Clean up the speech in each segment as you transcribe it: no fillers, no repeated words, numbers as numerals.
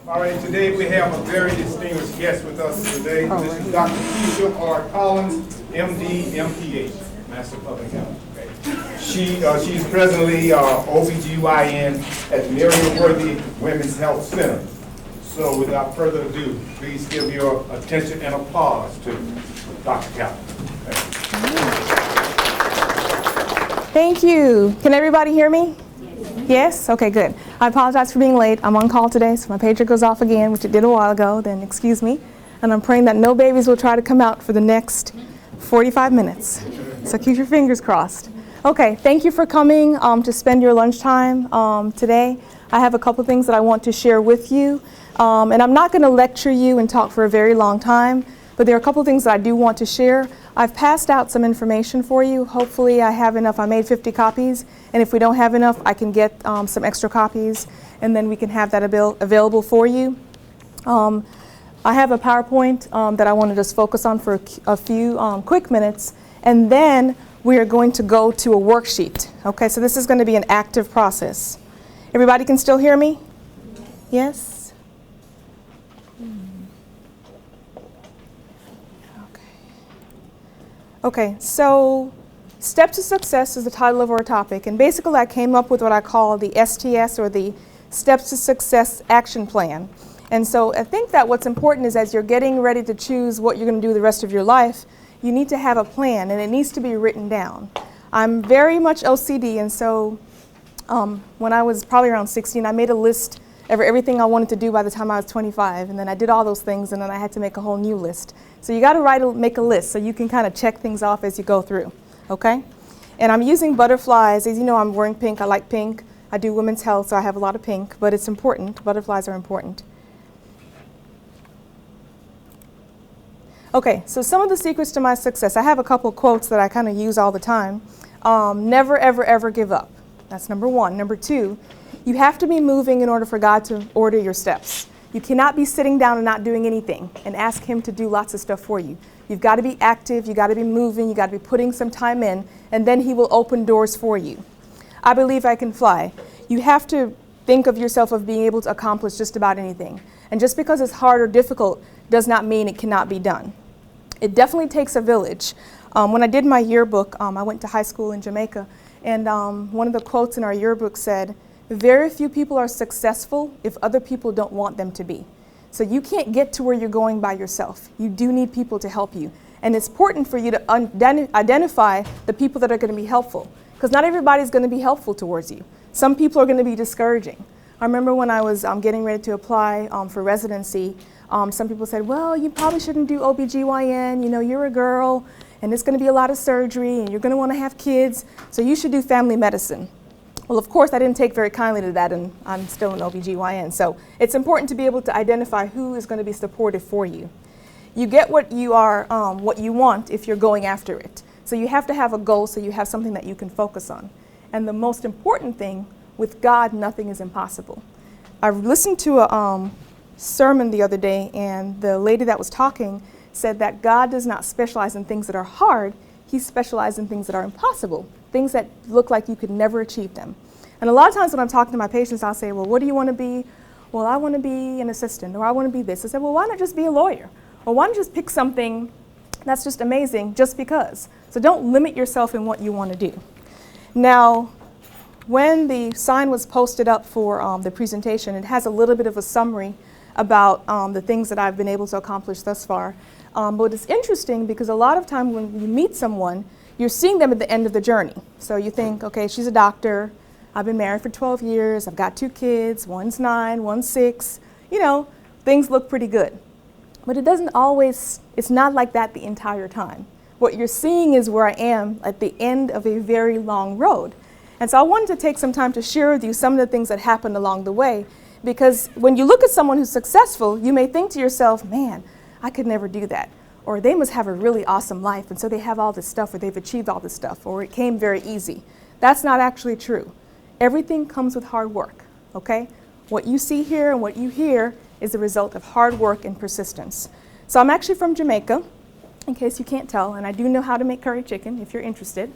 All right, today we have a very distinguished guest with us today. This is Dr. Keisha Callins, MD, MPH, Master of Public Health. Okay. She's presently OBGYN at the Miriam-Worthy Women's Health Center. So without further ado, please give your attention and applause to Dr. Callins. Thank you. Can everybody hear me? Yes? Okay, good. I apologize for being late. I'm on call today, so my pager goes off again, which it did a while ago, then excuse me. And I'm praying that no babies will try to come out for the next 45 minutes. So keep your fingers crossed. Okay, thank you for coming to spend your lunchtime today. I have a couple things that I want to share with you. And I'm not going to lecture you and talk for a very long time, but there are a couple things that I do want to share. I've passed out some information for you. Hopefully I have enough. I made 50 copies, and if we don't have enough, I can get some extra copies, and then we can have that available for you. I have a PowerPoint that I want to just focus on for a few quick minutes, and then we are going to go to a worksheet. Okay, so this is going to be an active process. Everybody can still hear me? Yes? Okay, so Steps to Success is the title of our topic, and basically I came up with what I call the STS, or the Steps to Success Action Plan. And so I think that what's important is as you're getting ready to choose what you're going to do the rest of your life, you need to have a plan, and it needs to be written down. I'm very much OCD, and so when I was probably around 16, I made a list of everything I wanted to do by the time I was 25, and then I did all those things, and then I had to make a whole new list. So you got to make a list so you can kind of check things off as you go through, okay? And I'm using butterflies. As you know, I'm wearing pink. I like pink. I do women's health, so I have a lot of pink, but it's important. Butterflies are important. Okay, so some of the secrets to my success. I have a couple quotes that I kind of use all the time. Never, ever, ever give up. That's number one. Number two, you have to be moving in order for God to order your steps. You cannot be sitting down and not doing anything and ask Him to do lots of stuff for you. You've got to be active, you've got to be moving, you've got to be putting some time in, and then He will open doors for you. I believe I can fly. You have to think of yourself of being able to accomplish just about anything. And just because it's hard or difficult does not mean it cannot be done. It definitely takes a village. When I did my yearbook, I went to high school in Jamaica, and one of the quotes in our yearbook said, "Very few people are successful if other people don't want them to be." So you can't get to where you're going by yourself. You do need people to help you. And it's important for you to identify the people that are going to be helpful, because not everybody's going to be helpful towards you. Some people are going to be discouraging. I remember when I was getting ready to apply for residency, some people said, well, you probably shouldn't do OBGYN, you know, you're a girl, and it's going to be a lot of surgery, and you're going to want to have kids, so you should do family medicine. Well, of course, I didn't take very kindly to that, and I'm still an OBGYN. So it's important to be able to identify who is going to be supportive for you. You get what you want if you're going after it. So you have to have a goal so you have something that you can focus on. And the most important thing, with God, nothing is impossible. I listened to a sermon the other day, and the lady that was talking said that God does not specialize in things that are hard. He specializes in things that are impossible, things that look like you could never achieve them. And a lot of times when I'm talking to my patients, I'll say, well, what do you want to be? Well, I want to be an assistant, or I want to be this. I said, well, why not just be a lawyer? Or why not just pick something that's just amazing just because? So don't limit yourself in what you want to do. Now, when the sign was posted up for the presentation, it has a little bit of a summary about the things that I've been able to accomplish thus far. But it's interesting because a lot of time when you meet someone, you're seeing them at the end of the journey. So you think, okay, she's a doctor. I've been married for 12 years. I've got 2 kids. One's 9, one's 6. You know, things look pretty good. But it doesn't always, it's not like that the entire time. What you're seeing is where I am at the end of a very long road. And so I wanted to take some time to share with you some of the things that happened along the way. Because when you look at someone who's successful, you may think to yourself, man, I could never do that. Or they must have a really awesome life, and so they have all this stuff, or they've achieved all this stuff, or it came very easy. That's not actually true. Everything comes with hard work, okay? What you see here and what you hear is the result of hard work and persistence. So I'm actually from Jamaica, in case you can't tell, and I do know how to make curry chicken if you're interested.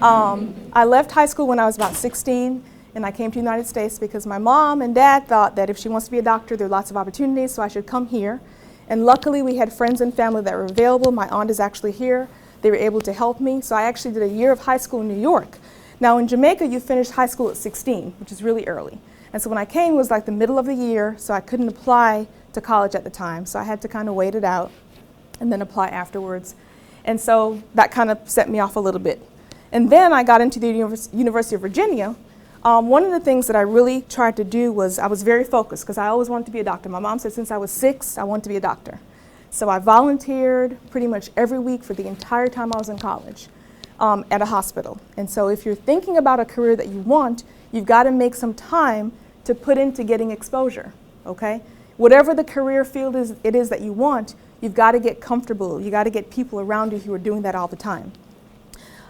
I left high school when I was about 16, and I came to the United States because my mom and dad thought that if she wants to be a doctor, there are lots of opportunities, so I should come here. And luckily, we had friends and family that were available. My aunt is actually here. They were able to help me. So I actually did a year of high school in New York. Now, in Jamaica, you finish high school at 16, which is really early. And so when I came, it was like the middle of the year, so I couldn't apply to college at the time. So I had to kind of wait it out and then apply afterwards. And so that kind of set me off a little bit. And then I got into the University of Virginia. One of the things that I really tried to do was I was very focused because I always wanted to be a doctor. My mom said since I was 6, I wanted to be a doctor. So I volunteered pretty much every week for the entire time I was in college at a hospital. And so if you're thinking about a career that you want, you've got to make some time to put into getting exposure, okay? Whatever the career field it is that you want, you've got to get comfortable. You got to get people around you who are doing that all the time.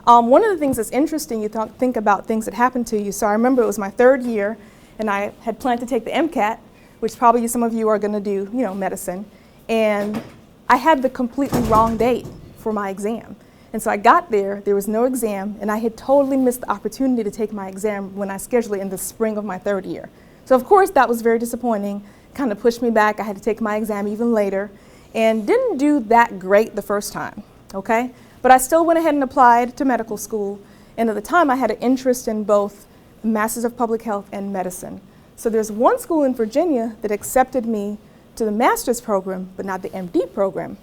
One of the things that's interesting, you think about things that happen to you. So I remember it was my 3rd year, and I had planned to take the MCAT, which probably some of you are going to do, medicine. And I had the completely wrong date for my exam. And so I got there was no exam, and I had totally missed the opportunity to take my exam when I scheduled it in the spring of my 3rd year. So of course that was very disappointing, kind of pushed me back. I had to take my exam even later, and didn't do that great the first time, okay? But I still went ahead and applied to medical school, and at the time I had an interest in both Masters of Public Health and medicine. So there's one school in Virginia that accepted me to the master's program, but not the MD program.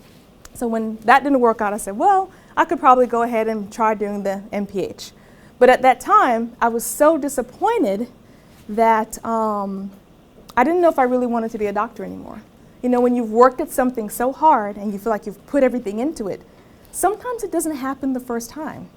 So when that didn't work out, I said, well, I could probably go ahead and try doing the MPH. But at that time, I was so disappointed that I didn't know if I really wanted to be a doctor anymore. When you've worked at something so hard and you feel like you've put everything into it, sometimes it doesn't happen the first time.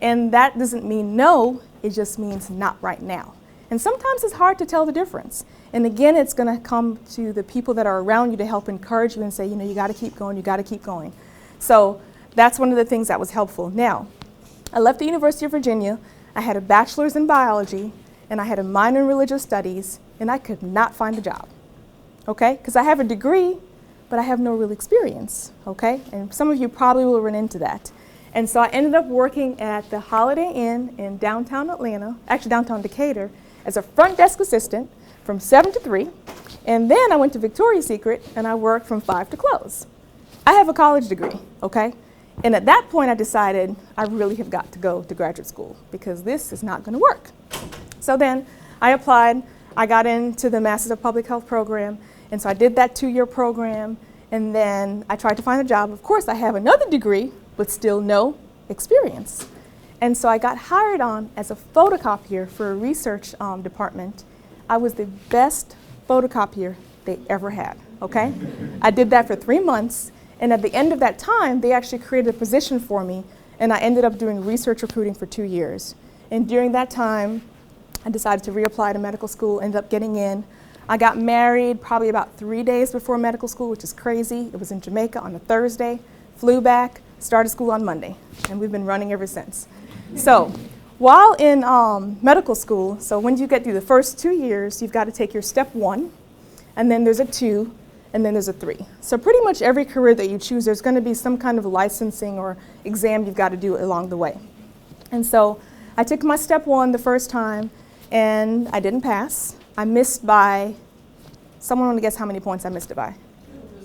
And that doesn't mean no, it just means not right now. And sometimes it's hard to tell the difference. And again, it's going to come to the people that are around you to help encourage you and say, you got to keep going, you got to keep going. So that's one of the things that was helpful. Now, I left the University of Virginia. I had a bachelor's in biology, and I had a minor in religious studies, and I could not find a job, okay? Because I have a degree, but I have no real experience, okay? And some of you probably will run into that. And so I ended up working at the Holiday Inn in downtown Atlanta, actually downtown Decatur, as a front desk assistant from 7 to 3. And then I went to Victoria's Secret, and I worked from 5 to close. I have a college degree, okay? And at that point, I decided I really have got to go to graduate school because this is not going to work. So then I applied. I got into the Masters of Public Health program, and so I did that 2-year program, and then I tried to find a job. Of course, I have another degree, but still no experience. And so I got hired on as a photocopier for a research department. I was the best photocopier they ever had, okay? I did that for 3 months. And at the end of that time, they actually created a position for me, and I ended up doing research recruiting for 2 years. And during that time, I decided to reapply to medical school, ended up getting in. I got married probably about 3 days before medical school, which is crazy. It was in Jamaica on a Thursday, flew back, started school on Monday, and we've been running ever since. So while in medical school, so when you get through the first 2 years, you've got to take your step 1, and then there's a 2, and then there's a 3. So pretty much every career that you choose, there's going to be some kind of licensing or exam you've got to do along the way. And so I took my step 1 the first time, and I didn't pass. I missed by, someone want to guess how many points I missed it by?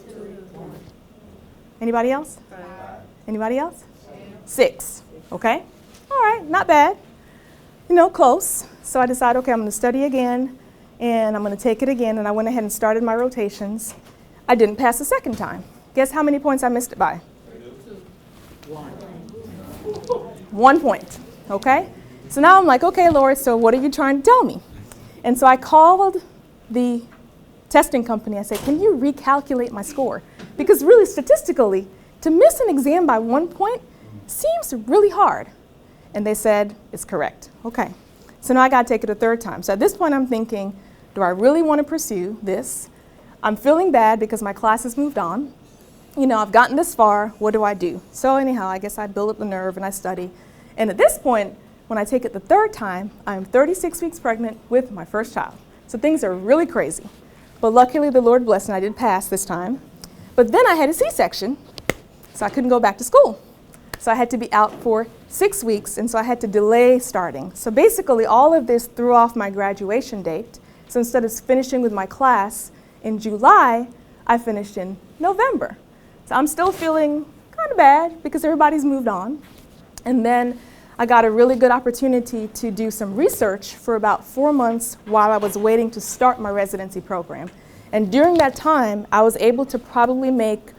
2. Anybody else? 5. Anybody else? 6. Okay. All right, not bad. Close. So I decided, okay, I'm going to study again, and I'm going to take it again, and I went ahead and started my rotations. I didn't pass the second time. Guess how many points I missed it by? 1 point, okay? So now I'm like, okay, Lord, so what are you trying to tell me? And so I called the testing company. I said, can you recalculate my score? Because really, statistically, to miss an exam by 1 point seems really hard. And they said, it's correct. Okay. So now I got to take it a 3rd time. So at this point, I'm thinking, do I really want to pursue this? I'm feeling bad because my class has moved on. I've gotten this far. What do I do? So anyhow, I guess I build up the nerve and I study. And at this point, when I take it the 3rd time, I'm 36 weeks pregnant with my first child. So things are really crazy. But luckily, the Lord blessed, and I did pass this time. But then I had a C-section, so I couldn't go back to school. So I had to be out for 6 weeks, and so I had to delay starting. So basically, all of this threw off my graduation date. So instead of finishing with my class in July, I finished in November. So I'm still feeling kind of bad because everybody's moved on. And then I got a really good opportunity to do some research for about 4 months while I was waiting to start my residency program. And during that time, I was able to probably make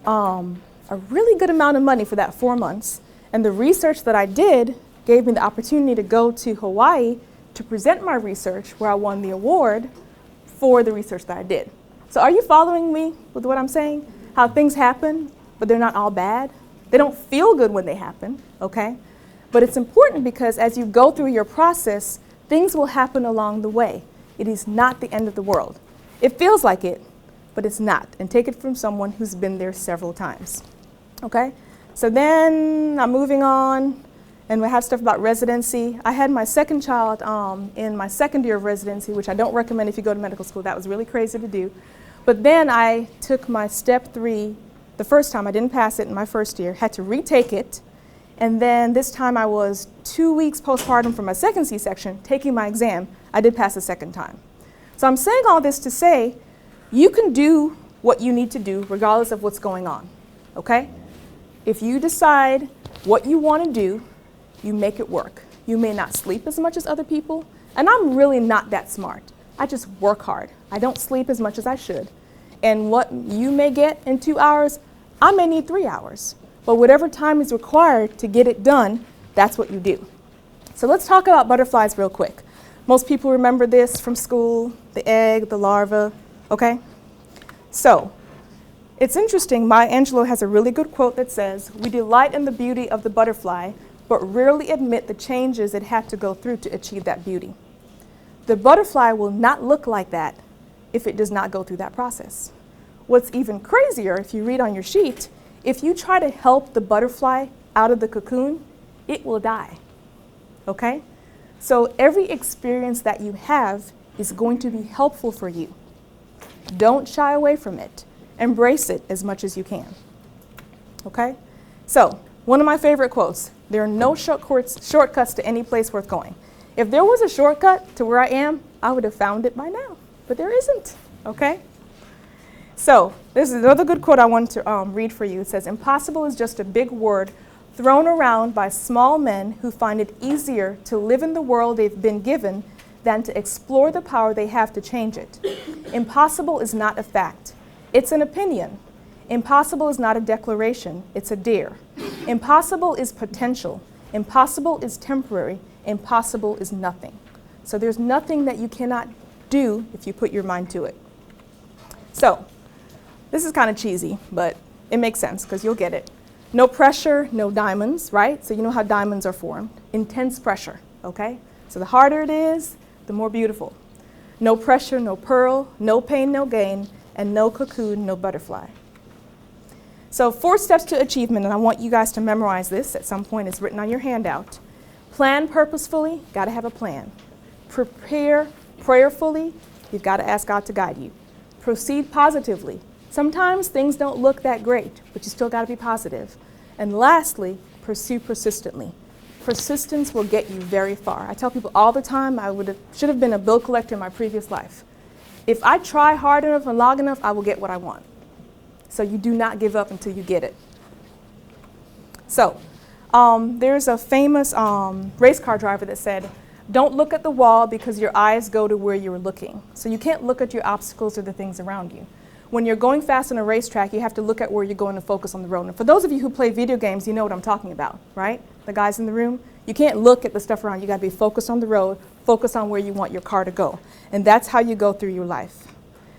a really good amount of money for that 4 months. And the research that I did gave me the opportunity to go to Hawaii to present my research, where I won the award for the research that I did. So are you following me with what I'm saying? How things happen, but they're not all bad. They don't feel good when they happen, okay? But it's important because as you go through your process, things will happen along the way. It is not the end of the world. It feels like it, but it's not. And take it from someone who's been there several times, okay? So then I'm moving on, and we have stuff about residency. I had my second child in my second year of residency, which I don't recommend if you go to medical school. That was really crazy to do. But then I took my step 3 the first time. I didn't pass it in my first year, had to retake it. And then this time I was 2 weeks postpartum from my second C-section, taking my exam. I did pass the second time. So I'm saying all this to say, you can do what you need to do regardless of what's going on, okay? If you decide what you want to do, you make it work. You may not sleep as much as other people, and I'm really not that smart. I just work hard. I don't sleep as much as I should. And what you may get in 2 hours, I may need 3 hours. But whatever time is required to get it done, that's what you do. So let's talk about butterflies real quick. Most people remember this from school, the egg, the larva, okay? So it's interesting, Maya Angelou has a really good quote that says, "We delight in the beauty of the butterfly, but rarely admit the changes it had to go through to achieve that beauty." The butterfly will not look like that if it does not go through that process. What's even crazier, if you read on your sheet, if you try to help the butterfly out of the cocoon, it will die, okay? So every experience that you have is going to be helpful for you. Don't shy away from it. Embrace it as much as you can, okay? So one of my favorite quotes, "There are no shortcuts to any place worth going." If there was a shortcut to where I am, I would have found it by now, but there isn't, okay? So this is another good quote I want to read for you. It says, "Impossible is just a big word thrown around by small men who find it easier to live in the world they've been given than to explore the power they have to change it. Impossible is not a fact. It's an opinion. Impossible is not a declaration. It's a dare. Impossible is potential. Impossible is temporary. Impossible is nothing." So there's nothing that you cannot do if you put your mind to it. So this is kind of cheesy, but it makes sense because you'll get it. No pressure, no diamonds, right? So you know how diamonds are formed. Intense pressure, okay? So the harder it is, the more beautiful. No pressure, no pearl, no pain, no gain, and no cocoon, no butterfly. So 4 steps to achievement, and I want you guys to memorize this at some point. It's written on your handout. Plan purposefully, got to have a plan. Prepare prayerfully, you've got to ask God to guide you. Proceed positively. Sometimes things don't look that great, but you still got to be positive. And lastly, pursue persistently. Persistence will get you very far. I tell people all the time, should have been a bill collector in my previous life. If I try hard enough and long enough, I will get what I want. So you do not give up until you get it. So there's a famous race car driver that said, "Don't look at the wall because your eyes go to where you're looking." So you can't look at your obstacles or the things around you. When you're going fast on a racetrack, you have to look at where you're going and focus on the road. And for those of you who play video games, you know what I'm talking about, right? The guys in the room, you can't look at the stuff around. You got to be focused on the road, focus on where you want your car to go. And that's how you go through your life.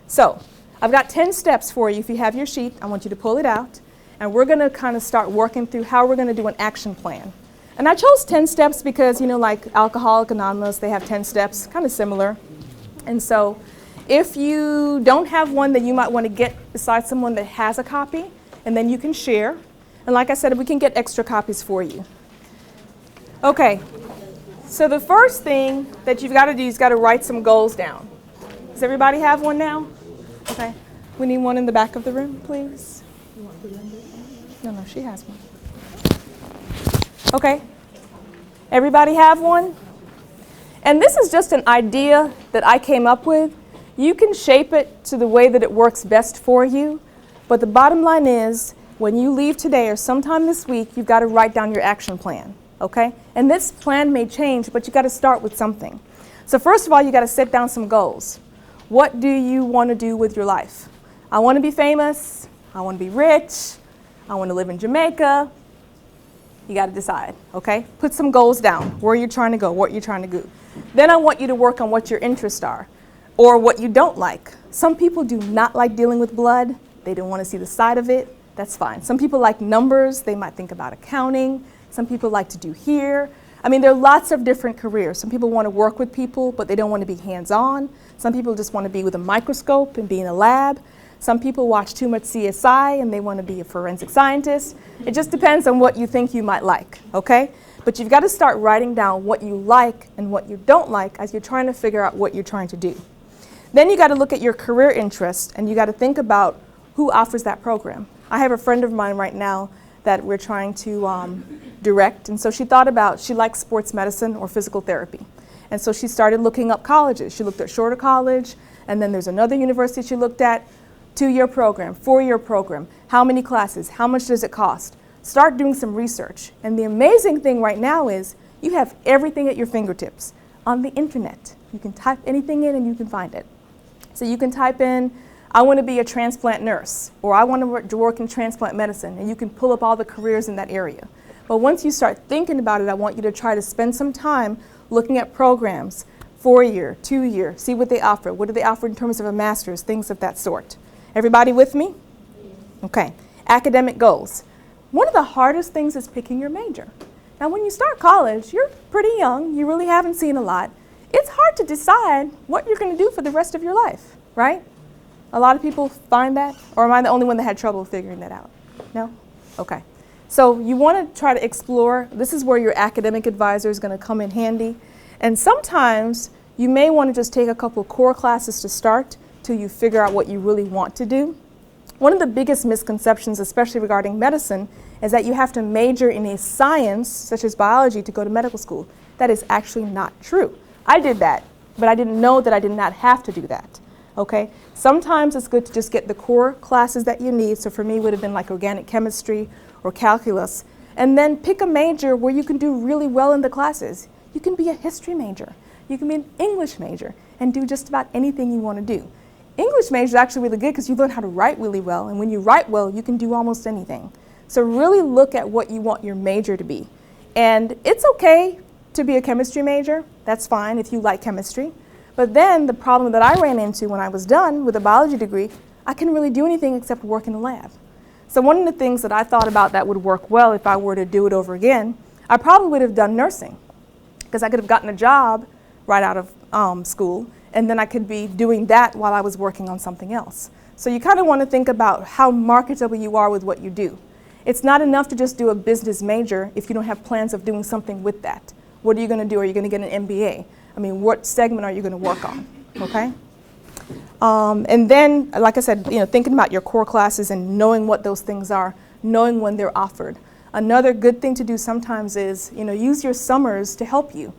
So I've got 10 steps for you. If you have your sheet, I want you to pull it out. And we're going to kind of start working through how we're going to do an action plan. And I chose 10 steps because, you know, like Alcoholics Anonymous, they have 10 steps, kind of similar. And so if you don't have one, then you might want to get beside someone that has a copy, and then you can share. And like I said, we can get extra copies for you. Okay, so the first thing that you've got to do is got to write some goals down. Does everybody have one now? Okay, we need one in the back of the room, please. No, she has one. Okay? Everybody have one? And this is just an idea that I came up with. You can shape it to the way that it works best for you, but the bottom line is, when you leave today or sometime this week, you've got to write down your action plan, okay? And this plan may change, but you got to start with something. So first of all, you got to set down some goals. What do you want to do with your life? I want to be famous. I want to be rich. I want to live in Jamaica. You got to decide, okay? Put some goals down, where you're trying to go, what you're trying to do. Then I want you to work on what your interests are or what you don't like. Some people do not like dealing with blood. They don't want to see the side of it. That's fine. Some people like numbers. They might think about accounting. Some people like to do hair. I mean, there are lots of different careers. Some people want to work with people, but they don't want to be hands-on. Some people just want to be with a microscope and be in a lab. Some people watch too much CSI and they want to be a forensic scientist. It just depends on what you think you might like, okay? But you've got to start writing down what you like and what you don't like as you're trying to figure out what you're trying to do. Then you got to look at your career interests and you got to think about who offers that program. I have a friend of mine right now that we're trying to direct, and so she thought about, she likes sports medicine or physical therapy. And so she started looking up colleges. She looked at Shorter College, and then there's another university she looked at, 2-year program, 4-year program, how many classes, how much does it cost? Start doing some research. And the amazing thing right now is you have everything at your fingertips on the internet. You can type anything in and you can find it. So you can type in, I want to be a transplant nurse, or I want to work in transplant medicine, and you can pull up all the careers in that area. But once you start thinking about it, I want you to try to spend some time looking at programs, 4-year, 2-year, see what they offer. What do they offer in terms of a master's, things of that sort. Everybody with me? Okay. Academic goals. One of the hardest things is picking your major. Now, when you start college, you're pretty young. You really haven't seen a lot. It's hard to decide what you're going to do for the rest of your life, right? A lot of people find that, or am I the only one that had trouble figuring that out? No? Okay. So you want to try to explore. This is where your academic advisor is going to come in handy. And sometimes you may want to just take a couple core classes to start till you figure out what you really want to do. One of the biggest misconceptions, especially regarding medicine, is that you have to major in a science, such as biology, to go to medical school. That is actually not true. I did that, but I didn't know that I did not have to do that. Okay? Sometimes it's good to just get the core classes that you need. So for me, it would have been like organic chemistry or calculus. And then pick a major where you can do really well in the classes. You can be a history major. You can be an English major and do just about anything you want to do. English major is actually really good because you learn how to write really well. And when you write well, you can do almost anything. So really look at what you want your major to be. And it's okay to be a chemistry major. That's fine if you like chemistry. But then the problem that I ran into when I was done with a biology degree, I couldn't really do anything except work in the lab. So one of the things that I thought about that would work well if I were to do it over again, I probably would have done nursing, because I could have gotten a job right out of school, and then I could be doing that while I was working on something else. So you kind of want to think about how marketable you are with what you do. It's not enough to just do a business major if you don't have plans of doing something with that. What are you going to do? Are you going to get an MBA? I mean, what segment are you going to work on? Okay? And then, like I said, thinking about your core classes and knowing what those things are, knowing when they're offered. Another good thing to do sometimes is, use your summers to help you.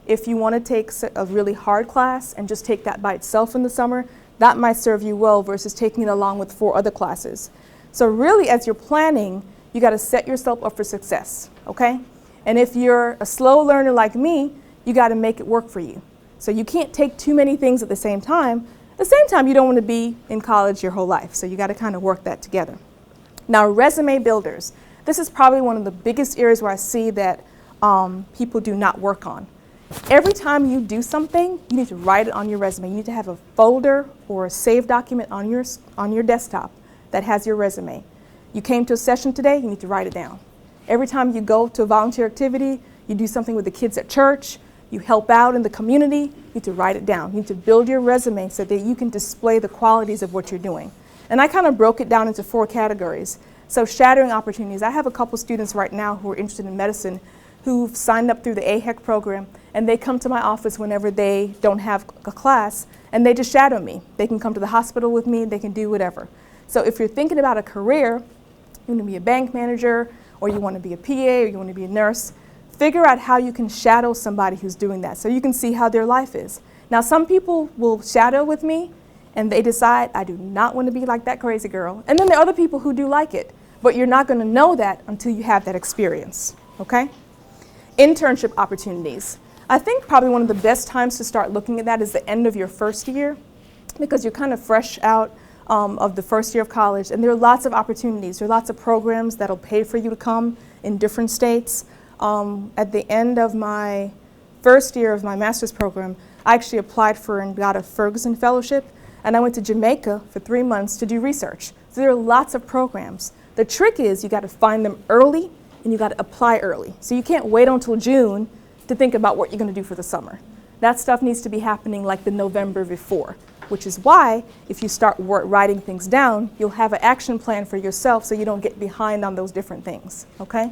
If you want to take a really hard class and just take that by itself in the summer, that might serve you well versus taking it along with 4 other classes. So really, as you're planning, you got to set yourself up for success, okay? And if you're a slow learner like me, you got to make it work for you. So you can't take too many things at the same time. At the same time, you don't want to be in college your whole life, so you got to kind of work that together. Now, resume builders. This is probably one of the biggest areas where I see that people do not work on. Every time you do something, you need to write it on your resume. You need to have a folder or a saved document on your desktop that has your resume. You came to a session today, you need to write it down. Every time you go to a volunteer activity, you do something with the kids at church, you help out in the community, you need to write it down. You need to build your resume so that you can display the qualities of what you're doing. And I kind of broke it down into 4 categories. So shadowing opportunities. I have a couple students right now who are interested in medicine who've signed up through the AHEC program, and they come to my office whenever they don't have a class, and they just shadow me. They can come to the hospital with me, they can do whatever. So if you're thinking about a career, you want to be a bank manager, or you want to be a PA, or you want to be a nurse, figure out how you can shadow somebody who's doing that so you can see how their life is. Now, some people will shadow with me and they decide, I do not want to be like that crazy girl. And then there are other people who do like it, but you're not going to know that until you have that experience, okay? Internship opportunities. I think probably one of the best times to start looking at that is the end of your first year, because you're kind of fresh out of the first year of college, and there are lots of opportunities. There are lots of programs that'll pay for you to come in different states. At the end of my first year of my master's program, I actually applied for and got a Ferguson Fellowship, and I went to Jamaica for 3 months to do research. So there are lots of programs. The trick is you got to find them early and you got to apply early. So you can't wait until June to think about what you're going to do for the summer. That stuff needs to be happening like the November before, which is why if you start writing things down, you'll have an action plan for yourself so you don't get behind on those different things, okay?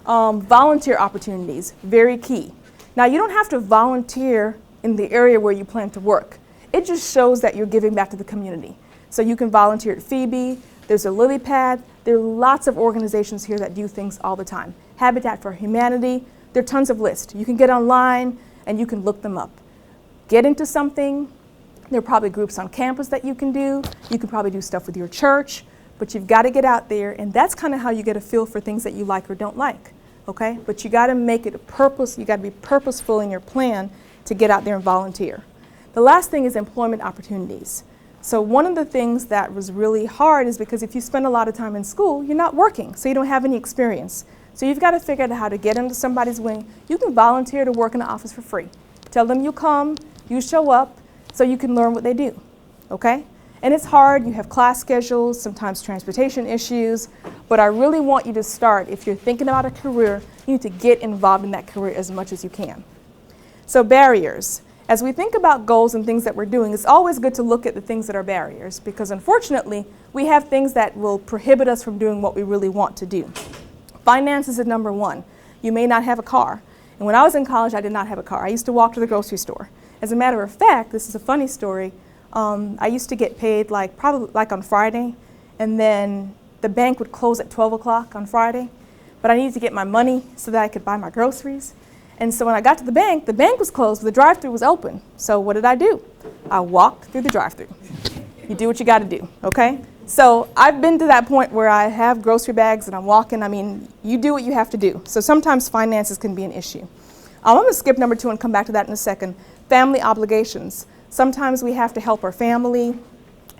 Volunteer opportunities, very key. Now, you don't have to volunteer in the area where you plan to work. It just shows that you're giving back to the community. So you can volunteer at Phoebe, there's a Lily Pad, there are lots of organizations here that do things all the time. Habitat for Humanity, there are tons of lists. You can get online and you can look them up. Get into something, there are probably groups on campus that you can do. You can probably do stuff with your church, but you've got to get out there, and that's kind of how you get a feel for things that you like or don't like, okay? But you got to make it a purpose, you got to be purposeful in your plan to get out there and volunteer. The last thing is employment opportunities. So one of the things that was really hard is because if you spend a lot of time in school, you're not working, so you don't have any experience. So you've got to figure out how to get under somebody's wing. You can volunteer to work in the office for free. Tell them you come, you show up, so you can learn what they do, okay? And it's hard, you have class schedules, sometimes transportation issues, but I really want you to start, if you're thinking about a career, you need to get involved in that career as much as you can. So barriers. As we think about goals and things that we're doing, it's always good to look at the things that are barriers, because unfortunately, we have things that will prohibit us from doing what we really want to do. Finances is number one. You may not have a car. And when I was in college, I did not have a car. I used to walk to the grocery store. As a matter of fact, this is a funny story. I used to get paid probably on Friday, and then the bank would close at 12 o'clock on Friday, but I needed to get my money so that I could buy my groceries. And so when I got to the bank was closed, but the drive-thru was open. So what did I do? I walked through the drive-thru. You do what you got to do, okay? So I've been to that point where I have grocery bags and I'm walking. I mean, you do what you have to do. So sometimes finances can be an issue. I'm going to skip number 2 and come back to that in a second. Family obligations. Sometimes we have to help our family,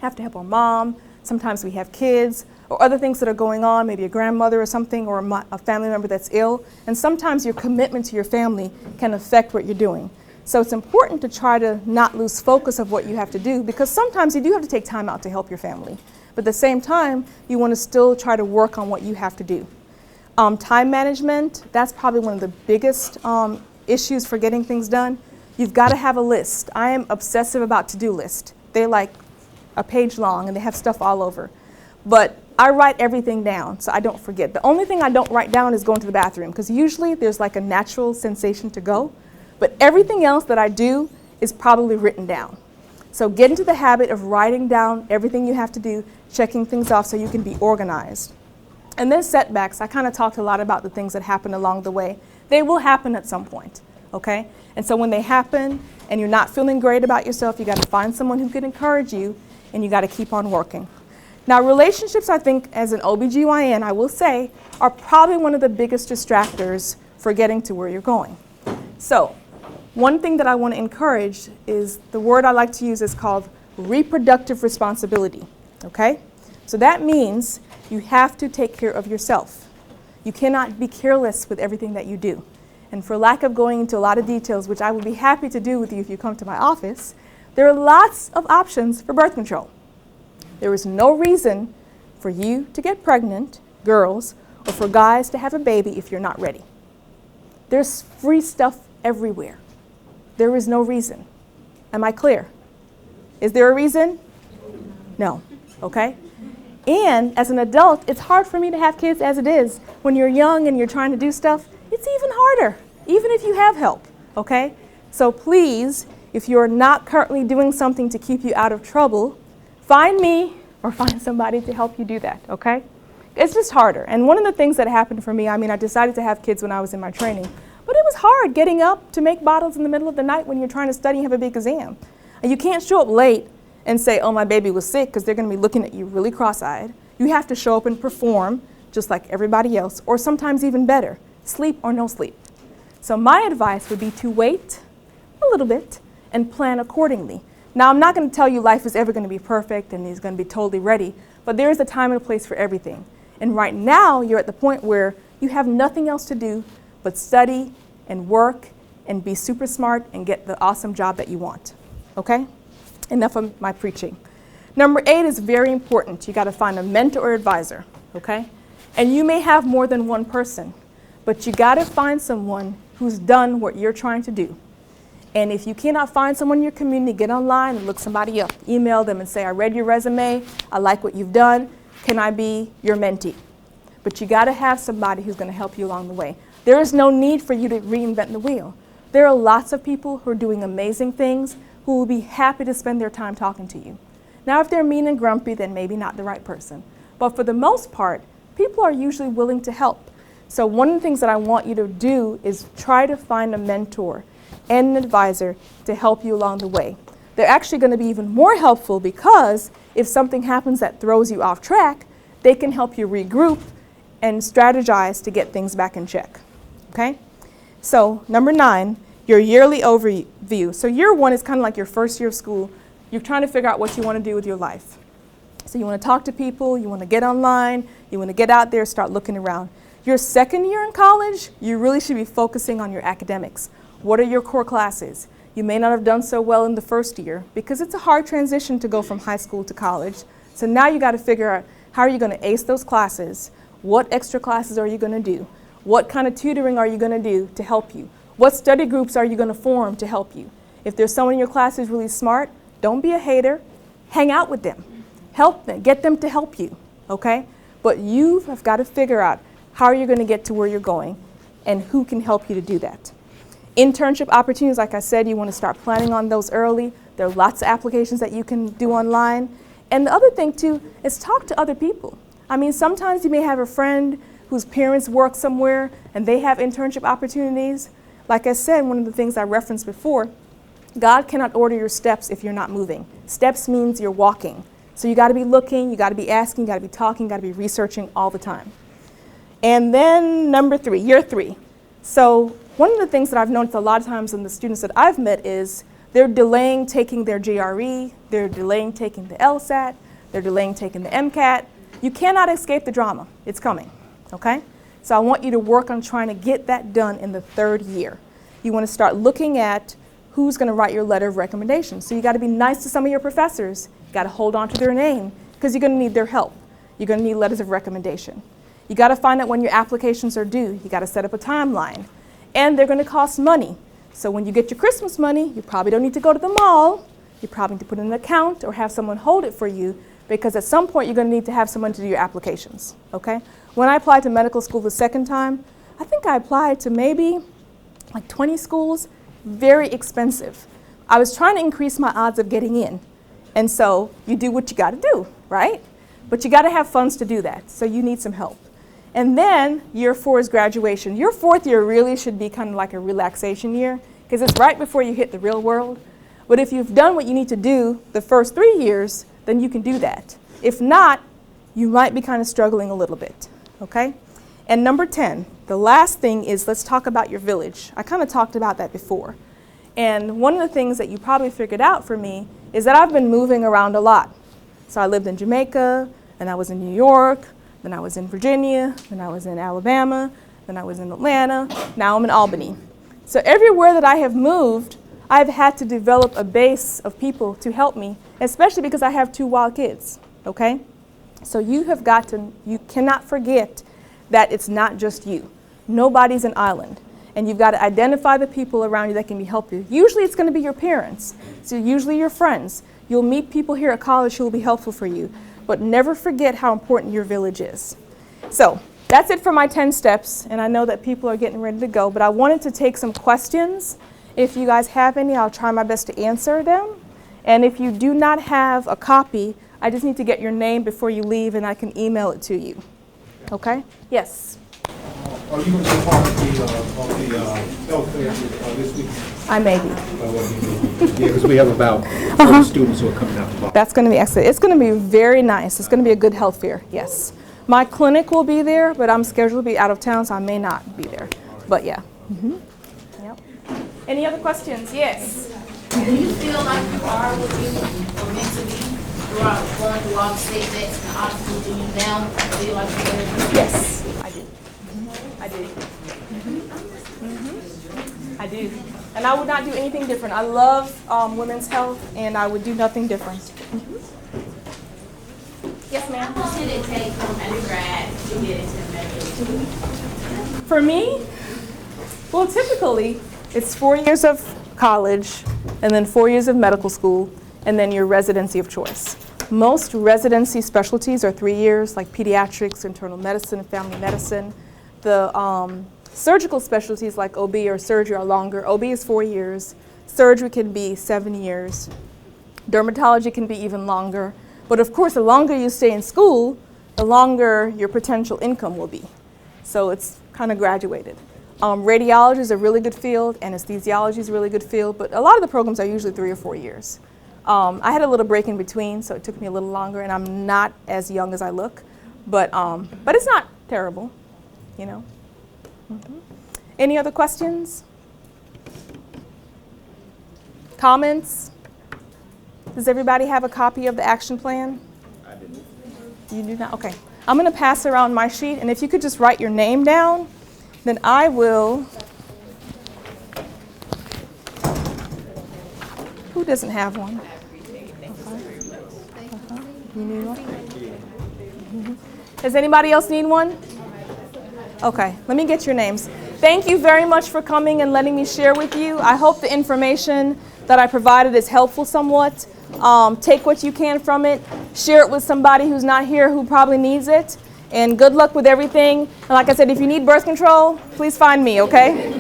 have to help our mom. Sometimes we have kids or other things that are going on, maybe a grandmother or something, or a family member that's ill. And sometimes your commitment to your family can affect what you're doing. So it's important to try to not lose focus of what you have to do, because sometimes you do have to take time out to help your family. But at the same time, you want to still try to work on what you have to do. Time management, that's probably one of the biggest issues for getting things done. You've got to have a list. I am obsessive about to-do lists. They're like a page long and they have stuff all over. But I write everything down so I don't forget. The only thing I don't write down is going to the bathroom, because usually there's like a natural sensation to go. But everything else that I do is probably written down. So get into the habit of writing down everything you have to do, checking things off so you can be organized. And then setbacks, I kind of talked a lot about the things that happen along the way. They will happen at some point, okay? And so when they happen and you're not feeling great about yourself, you got to find someone who can encourage you, and you got to keep on working. Now, relationships, I think, as an OBGYN, I will say, are probably one of the biggest distractors for getting to where you're going. So one thing that I want to encourage is, the word I like to use is called reproductive responsibility, okay? So that means you have to take care of yourself. You cannot be careless with everything that you do. And for lack of going into a lot of details, which I will be happy to do with you if you come to my office, there are lots of options for birth control. There is no reason for you to get pregnant, girls, or for guys to have a baby if you're not ready. There's free stuff everywhere. There is no reason. Am I clear? Is there a reason? No. Okay? And as an adult, it's hard for me to have kids as it is. When you're young and you're trying to do stuff, it's even harder, even if you have help. Okay? So please, if you're not currently doing something to keep you out of trouble, find me or find somebody to help you do that, okay? It's just harder. And one of the things that happened for me, I mean, I decided to have kids when I was in my training, but it was hard getting up to make bottles in the middle of the night when you're trying to study and have a big exam. And you can't show up late and say, oh, my baby was sick, because they're going to be looking at you really cross-eyed. You have to show up and perform just like everybody else, or sometimes even better, sleep or no sleep. So my advice would be to wait a little bit and plan accordingly. Now, I'm not going to tell you life is ever going to be perfect and is going to be totally ready, but there is a time and a place for everything. And right now, you're at the point where you have nothing else to do but study and work and be super smart and get the awesome job that you want. Okay? Enough of my preaching. Number 8 is very important. You got to find a mentor or advisor. Okay? And you may have more than one person, but you got to find someone who's done what you're trying to do. And if you cannot find someone in your community, get online and look somebody up. Email them and say, I read your resume, I like what you've done, can I be your mentee? But you got to have somebody who's going to help you along the way. There is no need for you to reinvent the wheel. There are lots of people who are doing amazing things who will be happy to spend their time talking to you. Now, if they're mean and grumpy, then maybe not the right person. But for the most part, people are usually willing to help. So one of the things that I want you to do is try to find a mentor and an advisor to help you along the way. They're actually going to be even more helpful because if something happens that throws you off track, they can help you regroup and strategize to get things back in check. Okay? So number 9, your yearly overview. So year 1 is kind of like your first year of school. You're trying to figure out what you want to do with your life. So you want to talk to people, you want to get online, you want to get out there, start looking around. Your second year in college, you really should be focusing on your academics. What are your core classes? You may not have done so well in the first year because it's a hard transition to go from high school to college. So now you got to figure out how are you going to ace those classes? What extra classes are you going to do? What kind of tutoring are you going to do to help you? What study groups are you going to form to help you? If there's someone in your class who's really smart, don't be a hater. Hang out with them. Help them. Get them to help you. Okay? But you have got to figure out how you're going to get to where you're going and who can help you to do that. Internship opportunities, like I said, you want to start planning on those early. There are lots of applications that you can do online. And the other thing, too, is talk to other people. I mean, sometimes you may have a friend whose parents work somewhere and they have internship opportunities. Like I said, one of the things I referenced before, God cannot order your steps if you're not moving. Steps means you're walking. So you got to be looking, you got to be asking, you got to be talking, you got to be researching all the time. And then number 3, year 3. So one of the things that I've noticed a lot of times in the students that I've met is they're delaying taking their GRE, they're delaying taking the LSAT, they're delaying taking the MCAT. You cannot escape the drama. It's coming, okay? So I want you to work on trying to get that done in the 3rd year. You want to start looking at who's going to write your letter of recommendation. So you got to be nice to some of your professors. You got to hold on to their name because you're going to need their help. You're going to need letters of recommendation. You got to find out when your applications are due. You got to set up a timeline. And they're going to cost money. So when you get your Christmas money, you probably don't need to go to the mall. You probably need to put in an account or have someone hold it for you because at some point you're going to need to have someone to do your applications, okay? When I applied to medical school the second time, I think I applied to maybe like 20 schools, very expensive. I was trying to increase my odds of getting in. And so you do what you got to do, right? But you got to have funds to do that, so you need some help. And then year 4 is graduation. Your 4th year really should be kind of like a relaxation year because it's right before you hit the real world. But if you've done what you need to do the first 3 years, then you can do that. If not, you might be kind of struggling a little bit, okay? And number 10, the last thing is let's talk about your village. I kind of talked about that before. And one of the things that you probably figured out for me is that I've been moving around a lot. So I lived in Jamaica, and I was in New York, then I was in Virginia, then I was in Alabama, then I was in Atlanta, now I'm in Albany. So everywhere that I have moved, I've had to develop a base of people to help me, especially because I have 2 wild kids, okay? So you cannot forget that it's not just you. Nobody's an island. And you've got to identify the people around you that can help you. Usually it's going to be your parents, so usually your friends. You'll meet people here at college who will be helpful for you. But never forget how important your village is. So that's it for my 10 steps, and I know that people are getting ready to go, but I wanted to take some questions. If you guys have any, I'll try my best to answer them. And if you do not have a copy, I just need to get your name before you leave, and I can email it to you. Okay? Yes. Are you going to be part of the health fair this week? I may be. Yeah, because we have about 30 students who are coming out. That's going to be excellent. It's going to be very nice. It's going to be a good health fair, yes. My clinic will be there, but I'm scheduled to be out of town, so I may not be there. But yeah. Yep. Any other questions? Yes. Do you feel like you are what you were meant to be throughout going through all the setbacks and obstacles, and you now feel like you're there? Yes, I do. I do. I do. And I would not do anything different. I love women's health, and I would do nothing different. Yes, ma'am. How long did it take from undergrad to get into medical school? For me, well, typically, it's 4 years of college, and then 4 years of medical school, and then your residency of choice. Most residency specialties are 3 years, like pediatrics, internal medicine, family medicine. The surgical specialties like OB or surgery are longer. OB is 4 years. Surgery can be 7 years. Dermatology can be even longer. But of course, the longer you stay in school, the longer your potential income will be. So it's kind of graduated. Radiology is a really good field. Anesthesiology is a really good field. But a lot of the programs are usually 3 or 4 years. I had a little break in between, so it took me a little longer, and I'm not as young as I look. But it's not terrible, you know. Any other questions? Comments? Does everybody have a copy of the action plan? I didn't. You do not? Okay. I'm going to pass around my sheet, and if you could just write your name down, then I will. Who doesn't have one? You need one? Does anybody else need one? Okay, let me get your names. Thank you very much for coming and letting me share with you. I hope the information that I provided is helpful somewhat. Take what you can from it. Share it with somebody who's not here who probably needs it. And good luck with everything. And like I said, if you need birth control, please find me, okay?